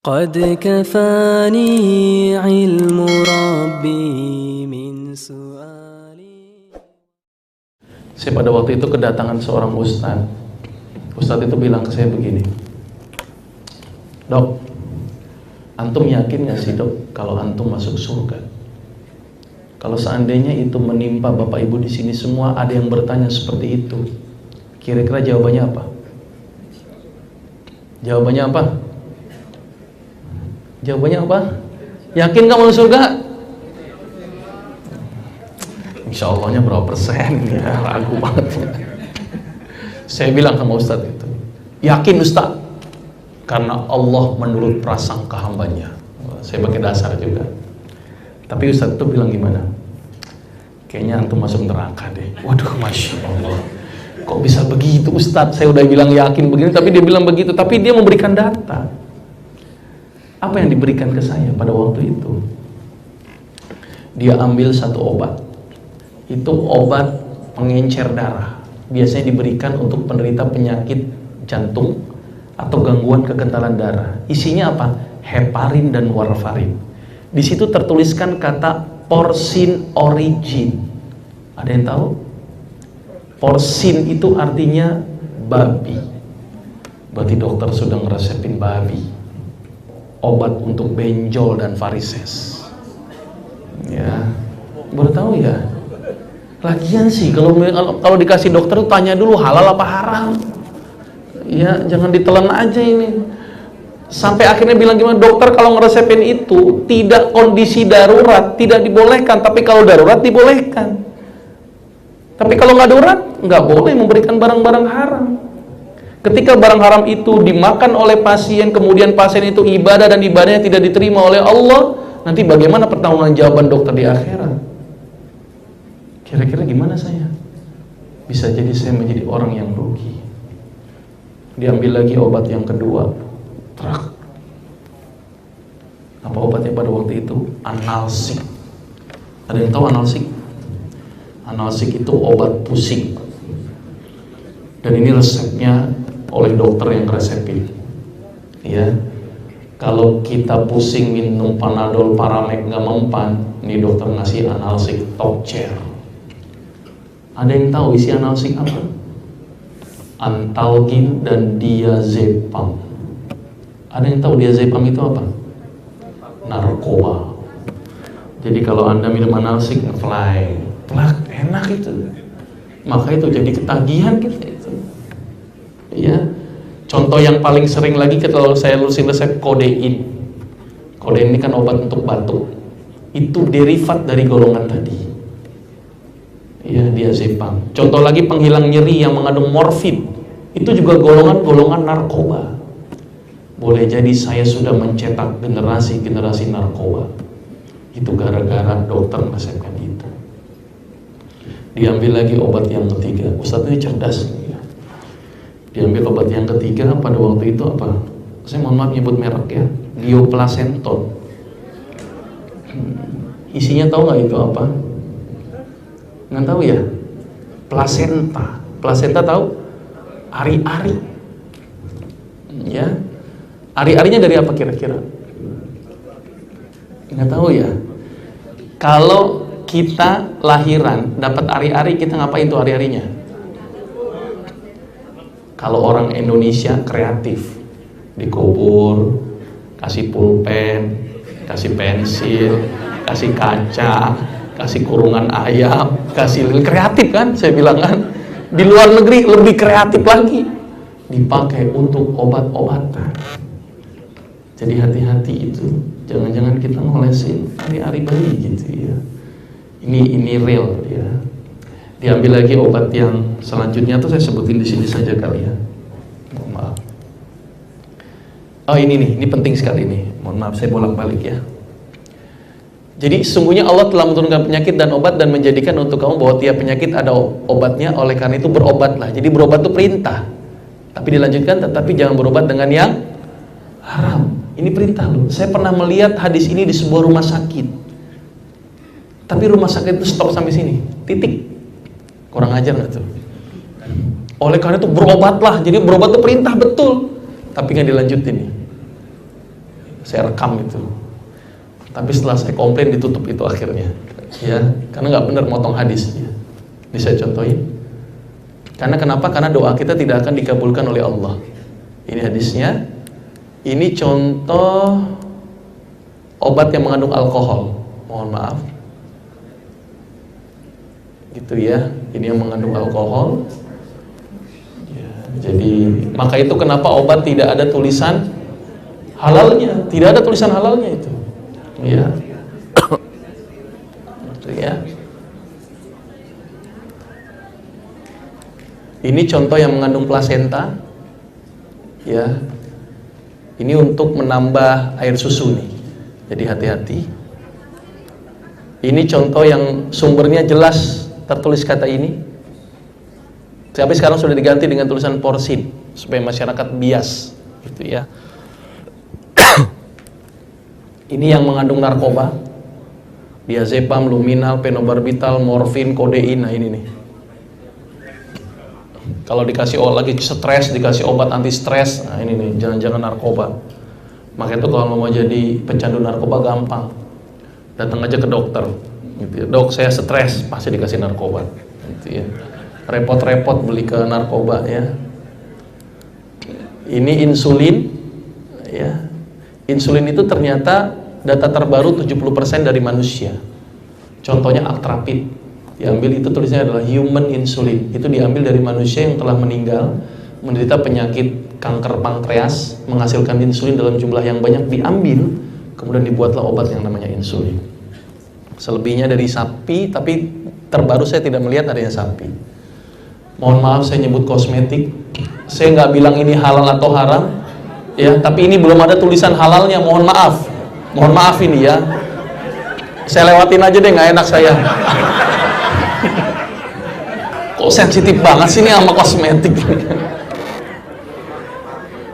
قد كفاني علم ربي من سؤالي. Saya pada waktu itu kedatangan seorang ustadz. Ustadz itu bilang ke saya begini, "Dok, antum yakin gak sih dok kalau antum masuk surga? Kalau seandainya itu menimpa bapak ibu di sini semua ada yang bertanya seperti itu, kira-kira jawabannya apa?" Jawabannya apa? Jawabannya apa? Yakin gak masuk surga? Insya Allahnya berapa persen ya, ragu banget ya. Saya bilang sama Ustadz itu, yakin Ustadz, karena Allah menurut prasangka hambanya. Saya pakai dasar juga. Tapi Ustadz itu bilang gimana? Kayaknya antum masuk neraka deh. Waduh, Masya Allah, kok bisa begitu Ustadz? Saya udah bilang yakin begini, tapi dia bilang begitu. Tapi dia memberikan data. Apa yang diberikan ke saya pada waktu itu? Dia ambil satu obat. Itu obat pengencer darah. Biasanya diberikan untuk penderita penyakit jantung atau gangguan kekentalan darah. Isinya apa? Heparin dan warfarin. Di situ tertuliskan kata porsin origin. Ada yang tahu? Porsin itu artinya babi. Berarti dokter sudah ngeresepin babi. Obat untuk benjol dan varises. Ya, baru tahu ya. Lagian sih kalau dikasih dokter tuh tanya dulu halal apa haram. Ya, jangan ditelan aja ini. Sampai akhirnya bilang gimana, dokter kalau ngeresepin itu tidak kondisi darurat tidak dibolehkan, tapi kalau darurat dibolehkan. Tapi kalau nggak darurat nggak boleh memberikan barang-barang haram. Ketika barang haram itu dimakan oleh pasien, kemudian pasien itu ibadah dan ibadahnya tidak diterima oleh Allah, nanti bagaimana pertanggungjawaban dokter di akhirat? Kira-kira gimana saya? Bisa jadi saya menjadi orang yang rugi. Diambil lagi obat yang kedua. Trak. Apa obatnya pada waktu itu? Analsik. Ada yang tahu analsik? Analsik itu obat pusing. Dan ini resepnya oleh dokter yang resepin. Ya. Kalau kita pusing minum Panadol, Paramek nggak mempan, ini dokter ngasih analsik top chair. Ada yang tahu isi analsik apa? Antalgin dan diazepam. Ada yang tahu diazepam itu apa? Narkoba. Jadi kalau Anda minum analsik, fly, plak, enak itu. Maka itu jadi ketagihan kita itu. Ya. Contoh yang paling sering lagi kalau saya lurusin resep kodein. Kodein ini kan obat untuk batuk. Itu derivat dari golongan tadi. Ya, diazepam. Contoh lagi penghilang nyeri yang mengandung morfin. Itu juga golongan-golongan narkoba. Boleh jadi saya sudah mencetak generasi-generasi narkoba. Itu gara-gara dokter meresepkan itu. Diambil lagi obat yang ketiga. Ustadz ini cerdas. Diambil obat yang ketiga pada waktu itu apa? Saya mohon maaf nyebut merek ya. Dioplasenton. Isinya tahu nggak itu apa? Nggak tahu ya? Plasenta. Plasenta tahu? Ari-ari. Ya. Ari-arinya dari apa kira-kira? Nggak tahu ya? Kalau kita lahiran dapat ari-ari, kita ngapain tuh ari-arinya? Kalau orang Indonesia kreatif, dikubur, kasih pulpen, kasih pensil, kasih kaca, kasih kurungan ayam, kasih kreatif kan? Saya bilang kan, di luar negeri lebih kreatif lagi, dipakai untuk obat-obatan. Jadi hati-hati itu, jangan-jangan kita ngolesin hari-hari bayi gitu ya. Ini real ya. Diambil lagi obat yang selanjutnya tuh saya sebutin di sini saja kali ya. Mohon maaf. Oh ini nih, ini penting sekali nih. Mohon maaf saya bolak-balik ya. Jadi sesungguhnya Allah telah menurunkan penyakit dan obat dan menjadikan untuk kamu bahwa tiap penyakit ada obatnya. Oleh karena itu berobatlah. Jadi berobat itu perintah. Tapi dilanjutkan, tetapi jangan berobat dengan yang haram. Ini perintah loh. Saya pernah melihat hadis ini di sebuah rumah sakit. Tapi rumah sakit itu stop sampai sini. Titik. Kurang ajar nggak tuh? Oleh karena itu berobatlah. Jadi berobat itu perintah betul. Tapi nggak dilanjutin nih. saya rekam itu. Tapi setelah saya komplain ditutup itu akhirnya, ya, karena nggak benar motong hadis. Ya. Ini saya contohin. Karena kenapa? Karena doa kita tidak akan dikabulkan oleh Allah. Ini hadisnya. Ini contoh obat yang mengandung alkohol. Mohon maaf. Gitu ya. Ini yang mengandung alkohol. Ya, jadi maka itu kenapa obat tidak ada tulisan halalnya. Tidak ada tulisan halalnya itu. Ya. Itu ya. Ini contoh yang mengandung plasenta, ya. Ini untuk menambah air susu nih, jadi hati-hati. Ini contoh yang sumbernya jelas tertulis kata ini, tapi sekarang sudah diganti dengan tulisan porsin supaya masyarakat bias, gitu ya. Ini yang mengandung narkoba, diazepam, luminal, fenobarbital, morfin, kodein. Nah ini nih. Kalau dikasih lagi stres, dikasih obat anti stres, nah ini nih, jangan-jangan narkoba. Makanya itu kalau mau jadi pecandu narkoba gampang, datang aja ke dokter, gitu ya. Dok, saya stres, pasti dikasih narkoba, gitu ya. Repot-repot beli ke narkoba, ya. Ini insulin, ya. Insulin itu ternyata data terbaru 70% dari manusia. Contohnya Actrapid. Diambil itu tulisnya adalah human insulin. Itu diambil dari manusia yang telah meninggal, menderita penyakit kanker pankreas, menghasilkan insulin dalam jumlah yang banyak, diambil, kemudian dibuatlah obat yang namanya insulin. Selebihnya dari sapi, tapi terbaru saya tidak melihat adanya sapi. Mohon maaf saya nyebut kosmetik. Saya nggak bilang ini halal atau haram, ya. Tapi ini belum ada tulisan halalnya. Mohon maaf ini ya. Saya lewatin aja deh, nggak enak saya. Kok sensitif banget sih ini sama kosmetik.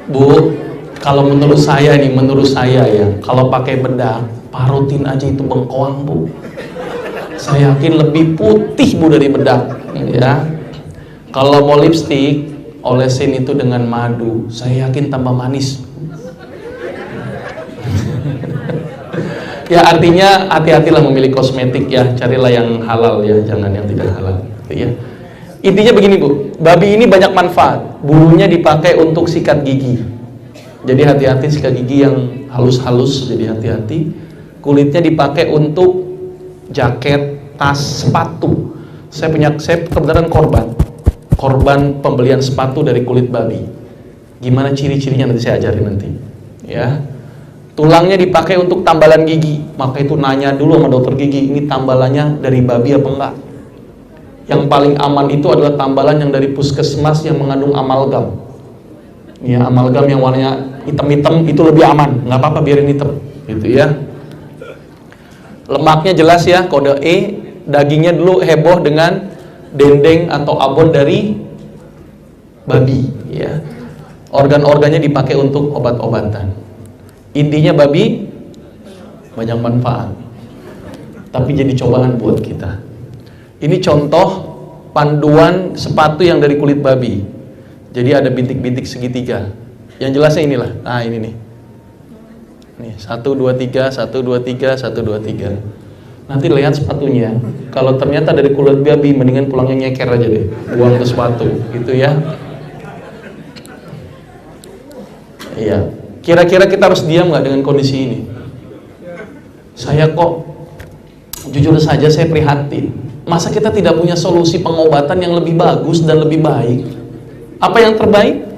Bu, kalau menurut saya ya, kalau pakai bedak, parutin aja itu bengkoang, Bu. Saya yakin lebih putih, Bu, dari bedak, ya. Kalau mau lipstik, olesin itu dengan madu, saya yakin tambah manis. Ya, artinya hati-hatilah memilih kosmetik ya, carilah yang halal ya, jangan yang tidak halal, gitu ya. Intinya begini, Bu, babi ini banyak manfaat. Bulunya dipakai untuk sikat gigi. Jadi hati-hati sikat gigi yang halus-halus, jadi hati-hati. Kulitnya dipakai untuk jaket, tas, sepatu. Saya kebetulan korban pembelian sepatu dari kulit babi. Gimana ciri-cirinya nanti saya ajarin nanti. Ya. Tulangnya dipakai untuk tambalan gigi. Maka itu nanya dulu sama dokter gigi, ini tambalannya dari babi apa enggak? Yang paling aman itu adalah tambalan yang dari puskesmas yang mengandung amalgam. Ya, amalgam yang warnanya hitam-hitam itu lebih aman. Nggak apa-apa, biarin hitam, gitu ya. Lemaknya jelas ya, kode E. Dagingnya dulu heboh dengan dendeng atau abon dari babi. Ya. Organ-organnya dipakai untuk obat-obatan. Intinya babi banyak manfaat, tapi jadi cobaan buat kita. Ini contoh panduan sepatu yang dari kulit babi. Jadi ada bintik-bintik segitiga. Yang jelasnya inilah. Nah ini nih. Nih 1, 2, 3, 1, 2, 3, 1, 2, 3. Nanti lihat sepatunya. Kalau ternyata dari kulit babi, mendingan pulangnya nyeker aja deh. Buang ke sepatu, gitu ya. Iya. Kira-kira kita harus diam nggak dengan kondisi ini? Saya kok jujur saja saya prihatin. Masa kita tidak punya solusi pengobatan yang lebih bagus dan lebih baik? Apa yang terbaik?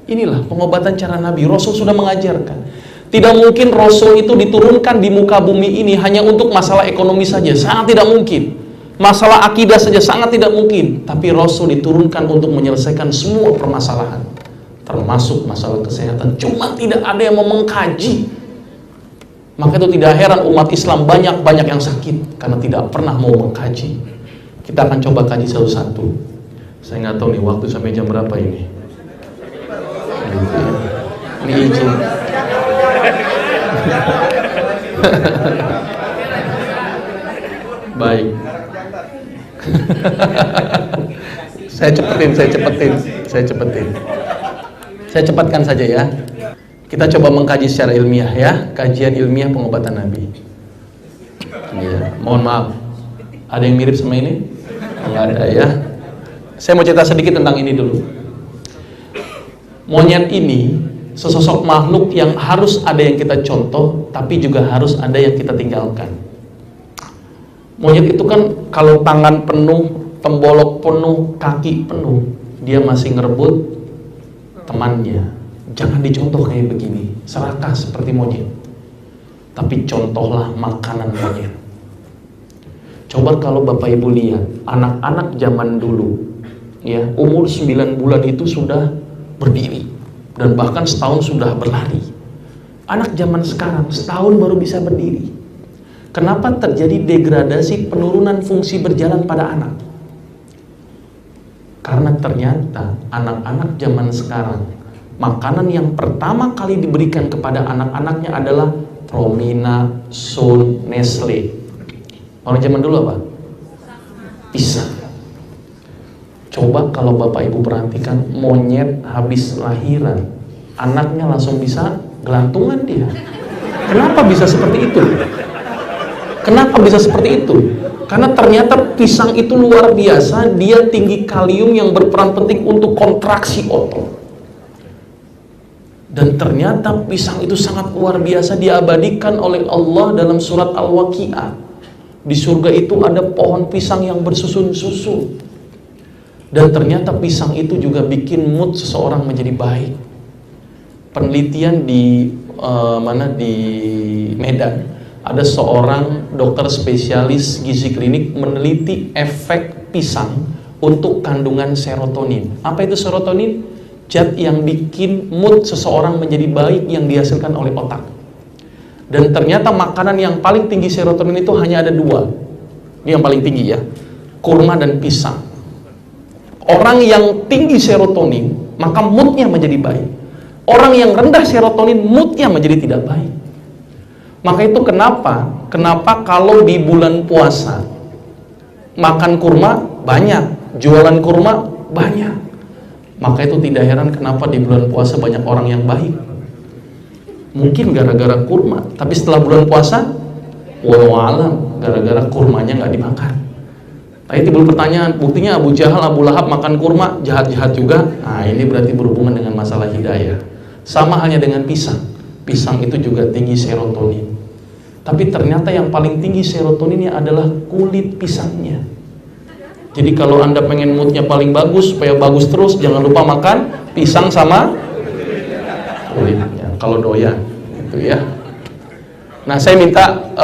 Inilah pengobatan cara Nabi. Rasul sudah mengajarkan. Tidak mungkin Rasul itu diturunkan di muka bumi ini hanya untuk masalah ekonomi saja. Sangat tidak mungkin. Masalah akidah saja sangat tidak mungkin. Tapi Rasul diturunkan untuk menyelesaikan semua permasalahan, termasuk masalah kesehatan. Cuma tidak ada yang mau mengkaji. Maka itu tidak heran umat Islam banyak yang sakit karena tidak pernah mau mengkaji. Kita akan coba kaji satu-satu. Saya nggak tahu nih waktu sampai jam berapa ini. Ini izin. Baik. Saya cepatkan saja ya. Kita coba mengkaji secara ilmiah ya, kajian ilmiah pengobatan Nabi. Ya, mohon maaf, ada yang mirip sama ini? Enggak ada ya. Saya mau cerita sedikit tentang ini dulu. Monyet ini sesosok makhluk yang harus ada yang kita contoh, tapi juga harus ada yang kita tinggalkan. Monyet itu kan kalau tangan penuh, tembolok penuh, kaki penuh, dia masih ngerebut temannya. Jangan dicontoh kayak begini, serakah seperti monyet. Tapi contohlah makanan monyet. Coba kalau Bapak Ibu lihat, anak-anak zaman dulu, ya, umur 9 bulan itu sudah berdiri. Dan bahkan setahun sudah berlari. Anak zaman sekarang setahun baru bisa berdiri. Kenapa terjadi degradasi penurunan fungsi berjalan pada anak? Karena ternyata anak-anak zaman sekarang, makanan yang pertama kali diberikan kepada anak-anaknya adalah Promina, Sun, Nestle. Orang zaman dulu apa? Pisang. Coba kalau Bapak Ibu perhatikan, monyet habis lahiran, anaknya langsung bisa gelantungan dia. Kenapa bisa seperti itu? Kenapa bisa seperti itu? Karena ternyata pisang itu luar biasa, dia tinggi kalium yang berperan penting untuk kontraksi otot. Dan ternyata pisang itu sangat luar biasa, diabadikan oleh Allah dalam surat Al-Waqi'ah. Di surga itu ada pohon pisang yang bersusun-susun. Dan ternyata pisang itu juga bikin mood seseorang menjadi baik. Penelitian di di Medan, ada seorang dokter spesialis gizi klinik meneliti efek pisang untuk kandungan serotonin. Apa itu serotonin? Zat yang bikin mood seseorang menjadi baik yang dihasilkan oleh otak. Dan ternyata makanan yang paling tinggi serotonin itu hanya ada 2. Ini yang paling tinggi ya, kurma dan pisang. Orang yang tinggi serotonin, maka moodnya menjadi baik. Orang yang rendah serotonin, moodnya menjadi tidak baik. Maka itu kenapa kalau di bulan puasa makan kurma banyak, jualan kurma banyak. Maka itu tidak heran kenapa di bulan puasa banyak orang yang baik. Mungkin gara-gara kurma, tapi setelah bulan puasa, walau alam, gara-gara kurmanya nggak dimakan. Nah, itu timbul pertanyaan, buktinya Abu Jahal, Abu Lahab makan kurma, jahat-jahat juga. Nah, ini berarti berhubungan dengan masalah hidayah. Sama halnya dengan pisang. Pisang itu juga tinggi serotonin. Tapi ternyata yang paling tinggi serotoninnya adalah kulit pisangnya. Jadi kalau Anda pengen moodnya paling bagus, supaya bagus terus, jangan lupa makan pisang sama kulitnya. Kalau doyan, gitu ya. Nah, saya minta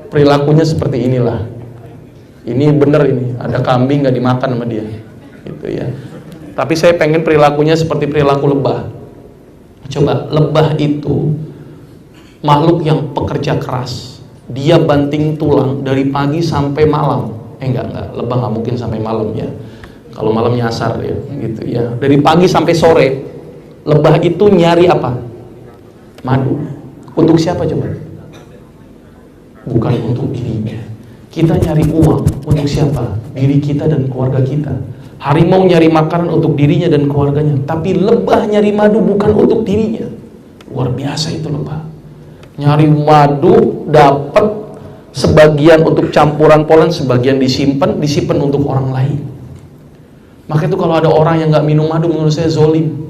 perilakunya seperti inilah. Ini bener ini, ada kambing nggak dimakan sama dia, gitu ya. Tapi saya pengen perilakunya seperti perilaku lebah. Coba, lebah itu makhluk yang pekerja keras. Dia banting tulang dari pagi sampai malam. Enggak, lebah nggak mungkin sampai malam ya. Kalau malam nyasar ya, gitu ya. Dari pagi sampai sore, lebah itu nyari apa? Madu. Untuk siapa coba? Bukan untuk dirinya. Kita nyari uang untuk siapa? Diri kita dan keluarga kita. Harimau nyari makanan untuk dirinya dan keluarganya. Tapi lebah nyari madu bukan untuk dirinya. Luar biasa itu lebah. Nyari madu, dapat sebagian untuk campuran polen, sebagian disimpan untuk orang lain. Maka itu kalau ada orang yang nggak minum madu, menurut saya zolim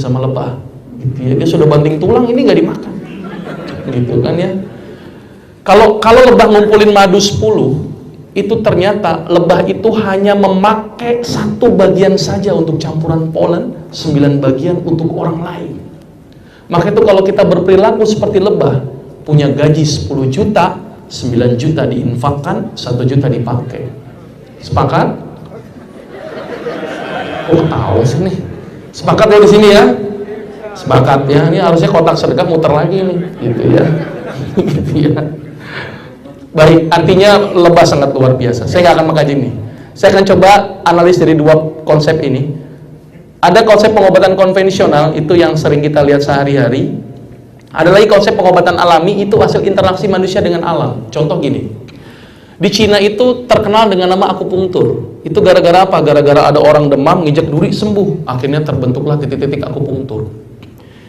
sama lebah. Gitu ya. Dia sudah banting tulang, ini nggak dimakan. Gitu kan ya. Kalau lebah ngumpulin madu 10, itu ternyata lebah itu hanya memakai 1 bagian saja untuk campuran polen, 9 bagian untuk orang lain. Maka itu kalau kita berperilaku seperti lebah, punya gaji 10 juta, 9 juta diinfakkan, 1 juta dipakai. Sepakat? Oh, tahu sih nih. Sepakat ya di sini ya? Sepakat ya. Ini harusnya kotak sedekah muter lagi nih, gitu ya. Gitu ya. Baik, artinya lebah sangat luar biasa. Saya nggak akan mengkaji ini. Saya akan coba analis dari 2 konsep ini. Ada konsep pengobatan konvensional, itu yang sering kita lihat sehari-hari. Ada lagi konsep pengobatan alami, itu hasil interaksi manusia dengan alam. Contoh gini, di Cina itu terkenal dengan nama akupunktur. Itu gara-gara apa? Gara-gara ada orang demam, nginjek duri, sembuh. Akhirnya terbentuklah titik-titik akupunktur.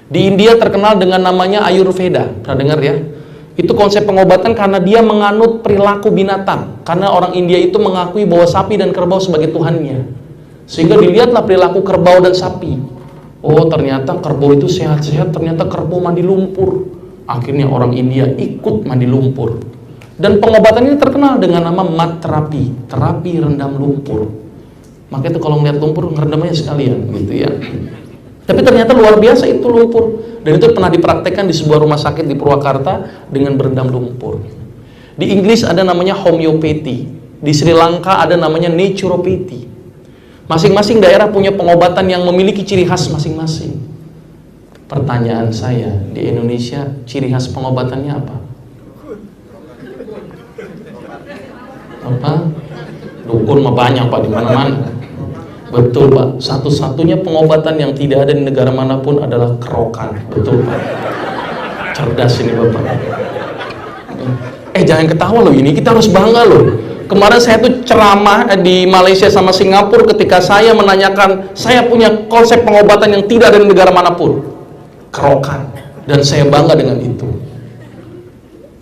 Di India terkenal dengan namanya Ayurveda, pernah dengar ya? Itu konsep pengobatan karena dia menganut perilaku binatang. Karena orang India itu mengakui bahwa sapi dan kerbau sebagai Tuhannya. Sehingga dilihatlah perilaku kerbau dan sapi. Oh, ternyata kerbau itu sehat-sehat, ternyata kerbau mandi lumpur. Akhirnya orang India ikut mandi lumpur. Dan pengobatan ini terkenal dengan nama mat terapi, terapi rendam lumpur. Makanya itu kalau ngeliat lumpur, ngerendam aja sekalian, gitu ya. Tapi ternyata luar biasa itu lumpur. Dan itu pernah dipraktekkan di sebuah rumah sakit di Purwakarta dengan berendam lumpur. Di Inggris ada namanya homeopathy. Di Sri Lanka ada namanya naturopathy. Masing-masing daerah punya pengobatan yang memiliki ciri khas masing-masing. Pertanyaan saya, di Indonesia ciri khas pengobatannya apa? Apa? Dukun mah banyak Pak, di mana-mana. Betul Pak, satu-satunya pengobatan yang tidak ada di negara manapun adalah kerokan. Betul Pak. Cerdas ini Bapak. Jangan ketawa loh, ini kita harus bangga loh. Kemarin saya tuh ceramah di Malaysia sama Singapura ketika saya menanyakan, saya punya konsep pengobatan yang tidak ada di negara manapun. Kerokan. Dan saya bangga dengan itu.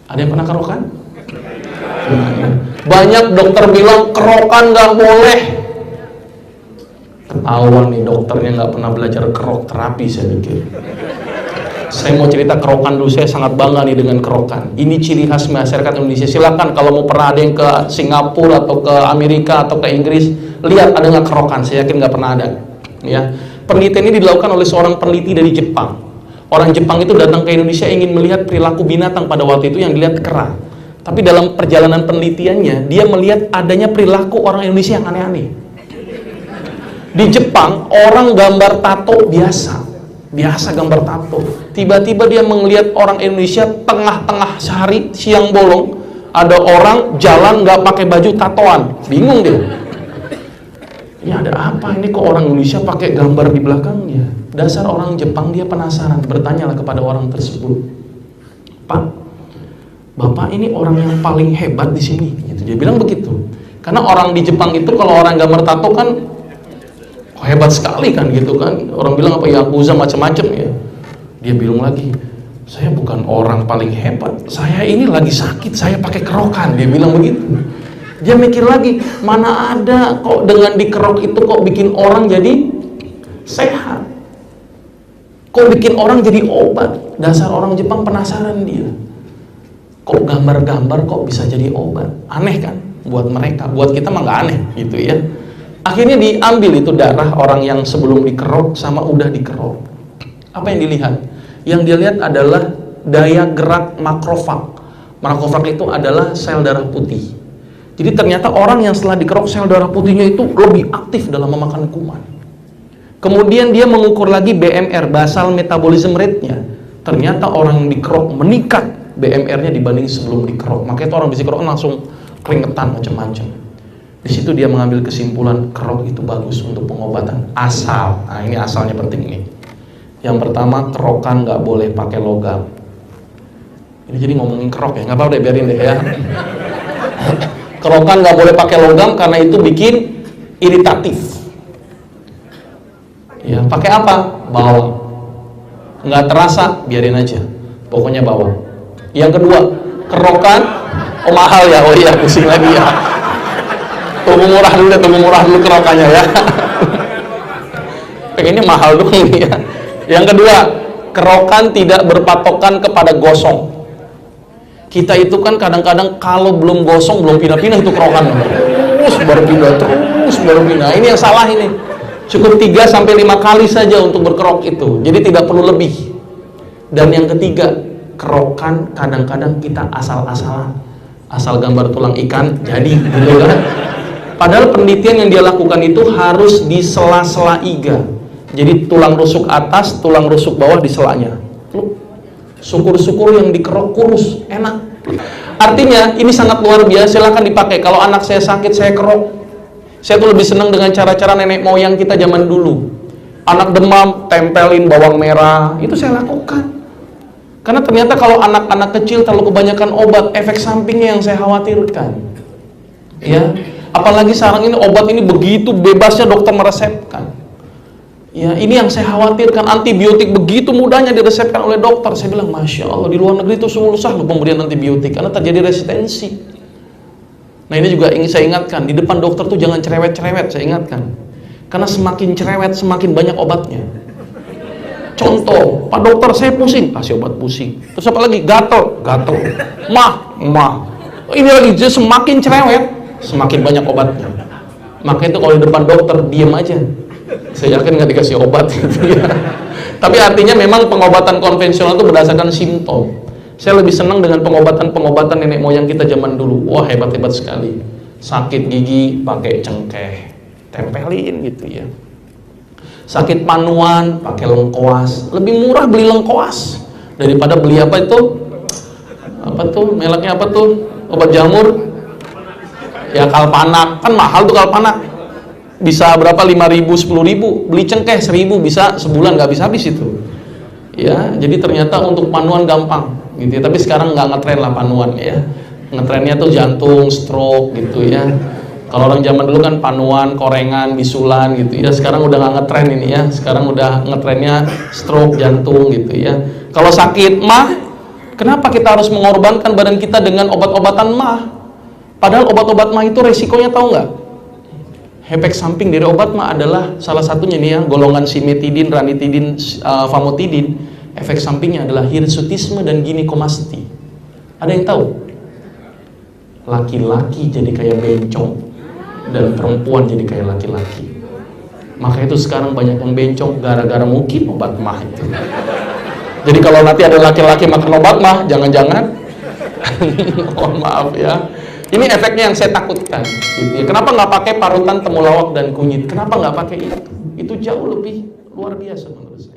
Ada yang pernah kerokan? Banyak dokter bilang kerokan nggak boleh. Ketahuan nih dokternya nggak pernah belajar kerok terapi, saya pikir. Saya mau cerita kerokan dulu, saya sangat bangga nih dengan kerokan. Ini ciri khas masyarakat Indonesia. Silakan kalau mau pernah ada yang ke Singapura atau ke Amerika atau ke Inggris, lihat ada nggak kerokan. Saya yakin nggak pernah ada. Ya, penelitian ini dilakukan oleh seorang peneliti dari Jepang. Orang Jepang itu datang ke Indonesia ingin melihat perilaku binatang pada waktu itu yang dilihat kera. Tapi dalam perjalanan penelitiannya, dia melihat adanya perilaku orang Indonesia yang aneh-aneh. Di Jepang, orang gambar tato biasa gambar tato. Tiba-tiba dia melihat orang Indonesia tengah-tengah sehari, siang bolong, ada orang jalan nggak pakai baju tatoan. Bingung dia. Ini ada apa ini kok orang Indonesia pakai gambar di belakangnya? Dasar orang Jepang, dia penasaran, bertanyalah kepada orang tersebut. Pak, Bapak ini orang yang paling hebat di sini. Gitu. Dia bilang begitu. Karena orang di Jepang itu kalau orang gambar tato kan hebat sekali kan gitu kan. Orang bilang apa yakuza macam-macam ya. Dia bilang lagi, saya bukan orang paling hebat. Saya ini lagi sakit, saya pakai kerokan. Dia bilang begitu. Dia mikir lagi, mana ada kok dengan dikerok itu kok bikin orang jadi sehat. Kok bikin orang jadi obat. Dasar orang Jepang penasaran dia. Kok gambar-gambar kok bisa jadi obat. Aneh kan buat mereka. Buat kita mah nggak aneh gitu ya. Akhirnya diambil itu darah orang yang sebelum dikerok sama udah dikerok. Apa yang dilihat? Yang dilihat adalah daya gerak makrofag. Makrofag itu adalah sel darah putih. Jadi ternyata orang yang setelah dikerok sel darah putihnya itu lebih aktif dalam memakan kuman. Kemudian dia mengukur lagi BMR, basal metabolism rate-nya. Ternyata orang yang dikerok meningkat BMR-nya dibanding sebelum dikerok. Makanya itu orang bisa kerok langsung keringetan macam-macam. Di situ dia mengambil kesimpulan kerok itu bagus untuk pengobatan asal. Nah ini asalnya penting nih. Yang pertama, kerokan nggak boleh pakai logam. Ini jadi ngomongin kerok ya, nggak apa-apa deh, biarin deh ya. Kerokan nggak boleh pakai logam karena itu bikin iritatif. Ya, pakai apa? Bawang. Nggak terasa, biarin aja. Pokoknya bawang. Yang kedua, kerokan, mahal ya, oh iya pusing lagi ya. Tunggu murah dulu kerokannya ya. Pengennya mahal dong ya. Yang kedua, kerokan tidak berpatokan kepada gosong. Kita itu kan kadang-kadang kalau belum gosong, belum pindah-pindah itu kerokan. Terus baru pindah. Ini yang salah ini. Cukup 3-5 kali saja untuk berkerok itu. Jadi tidak perlu lebih. Dan yang ketiga, kerokan kadang-kadang kita asal-asalan. Asal gambar tulang ikan, jadi gitu kan. Padahal penelitian yang dia lakukan itu harus di sela-sela iga. Jadi tulang rusuk atas, tulang rusuk bawah di selanya. Syukur-syukur yang dikerok kurus, enak. Artinya ini sangat luar biasa, silahkan dipakai. Kalau anak saya sakit, saya kerok. Saya tuh lebih senang dengan cara-cara nenek moyang kita zaman dulu. Anak demam, tempelin bawang merah, itu saya lakukan. Karena ternyata kalau anak-anak kecil terlalu kebanyakan obat, efek sampingnya yang saya khawatirkan. Ya. Apalagi sekarang ini obat ini begitu bebasnya dokter meresepkan. Ya, ini yang saya khawatirkan, antibiotik begitu mudahnya diresepkan oleh dokter. Saya bilang, Masya Allah, di luar negeri itu susah loh pemberian antibiotik, karena terjadi resistensi. Nah, ini juga ingin saya ingatkan, di depan dokter tuh jangan cerewet-cerewet, saya ingatkan. Karena semakin cerewet, semakin banyak obatnya. Contoh, Pak dokter saya pusing, kasih obat pusing. Terus apa lagi? Gatel, mah. Ini lagi, semakin cerewet, semakin banyak obatnya. Makanya itu kalau di depan dokter, diam aja. Saya yakin nggak dikasih obat gitu ya. Tapi artinya memang pengobatan konvensional itu berdasarkan simptom. Saya lebih senang dengan pengobatan nenek moyang kita zaman dulu. Wah, hebat-hebat sekali. Sakit gigi pakai cengkeh, tempelin gitu ya. Sakit panuan pakai lengkoas. Lebih murah beli lengkoas daripada beli apa itu? Apa tuh? Mereknya apa tuh? Obat jamur? Ya Kalpanak. Kan mahal tuh Kalpanak. Bisa berapa? 5.000, 10.000. Beli cengkeh 1.000 bisa sebulan, nggak habis itu. Ya, jadi ternyata untuk panuan gampang gitu ya. Tapi sekarang nggak ngetren lah panuan ya. Ngetrennya tuh jantung, stroke gitu ya. Kalau orang zaman dulu kan panuan, korengan, bisulan gitu ya. Sekarang udah nggak ngetren ini ya. Sekarang udah ngetrennya stroke, jantung gitu ya. Kalau sakit mah, kenapa kita harus mengorbankan badan kita dengan obat-obatan mah? Padahal obat-obat mah itu resikonya tahu nggak? Efek samping dari obat mah adalah salah satunya nih ya, golongan simetidin, ranitidin, famotidin. Efek sampingnya adalah hirsutisme dan ginekomasti. Ada yang tahu? Laki-laki jadi kayak bencong dan perempuan jadi kayak laki-laki. Maka itu sekarang banyak yang bencong gara-gara mungkin obat mah itu. Jadi kalau nanti ada laki-laki makan obat mah, jangan-jangan mohon maaf ya. Ini efeknya yang saya takutkan gitu ya. Kenapa nggak pakai parutan temulawak dan kunyit? Kenapa nggak pakai itu? Itu jauh lebih luar biasa menurut saya.